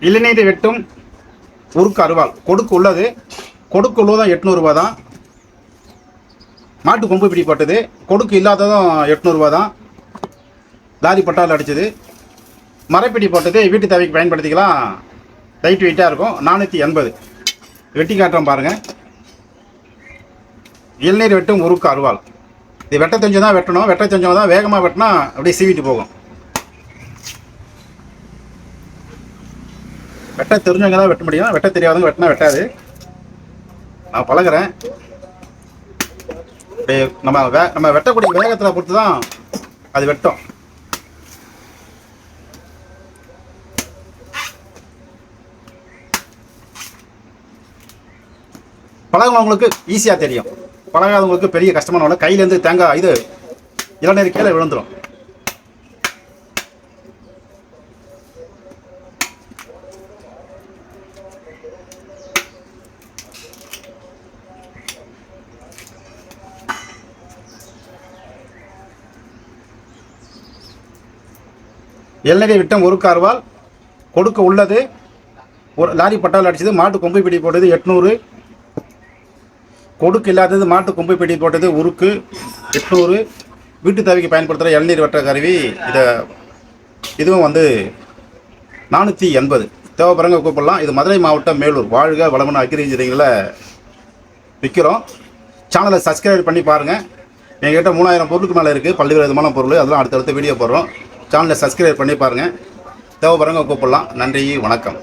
இளநீர் வெட்டும் உருக்கு அருவாள். கொடுக்கு உள்ளது, கொடுக்கு உள்ளதும் 800 ரூபா தான். மாட்டு கொம்பு பிடி போட்டது, கொடுக்கு இல்லாததும் 800 ரூபா தான். லாரி பட்டால் அடிச்சது. மரப்பிடி போட்டது வீட்டு தேவைக்கு பயன்படுத்திக்கலாம். லைட் வெயிட்டாக இருக்கும். 480. வெட்டி காட்டுறோம் பாருங்கள். இளநீர் வெட்டும் உருக்கு அருவாள். இது வெட்ட தெரிஞ்சு தான் வெட்டணும். வெட்ட தெரிஞ்சவங்க தான் வேகமாக வெட்டினா அப்படியே சீவிட்டு போகும். வெட்ட தெரிஞ்சவங்க தான் வெட்ட முடியும். வெட்ட தெரியாதவங்க வெட்டினா வெட்டாது. நான் பழகிறேன். நம்ம வெட்டக்கூடிய வேகத்தில் பொறுத்து தான் அது வெட்டும். பழகினவங்களுக்கு ஈஸியாக தெரியும். பழகாதவங்களுக்கு பெரிய கஷ்டமான கையிலேருந்து தேங்காய் இது இளநீர் கீழே விழுந்துடும். இளநீர் விட்டம் உருக்கு அருவாள். கொடுக்க உள்ளது, ஒரு லாரி பட்டால் அடிச்சது. மாட்டு கொம்பு பிடி போட்டது 800. கொடுக்கு இல்லாதது மாட்டு கொம்பு பிடி போட்டது உருக்கு 800. வீட்டு தேவைக்கு பயன்படுத்துகிற இளநீர் வெட்டுற கருவி இதுவும் 480. தேவைப்படுறவங்க கூப்பிடலாம். இது மதுரை மாவட்டம் மேலூர். வாழ்க வளமன அக்ரி இன்ஜினியரிங்கில் விற்கிறோம். சேனலை சப்ஸ்கிரைப் பண்ணி பாருங்கள். எங்ககிட்ட 3000 பொருளுக்கு மேலே இருக்குது. பல்வேறு விதமான பொருள். அதெல்லாம் அடுத்தடுத்த வீடியோ போடுறோம். சேனலை சப்ஸ்கிரைப் பண்ணி பாருங்கள். தேவைப்படுறவங்க கூப்பிடலாம். நன்றி, வணக்கம்.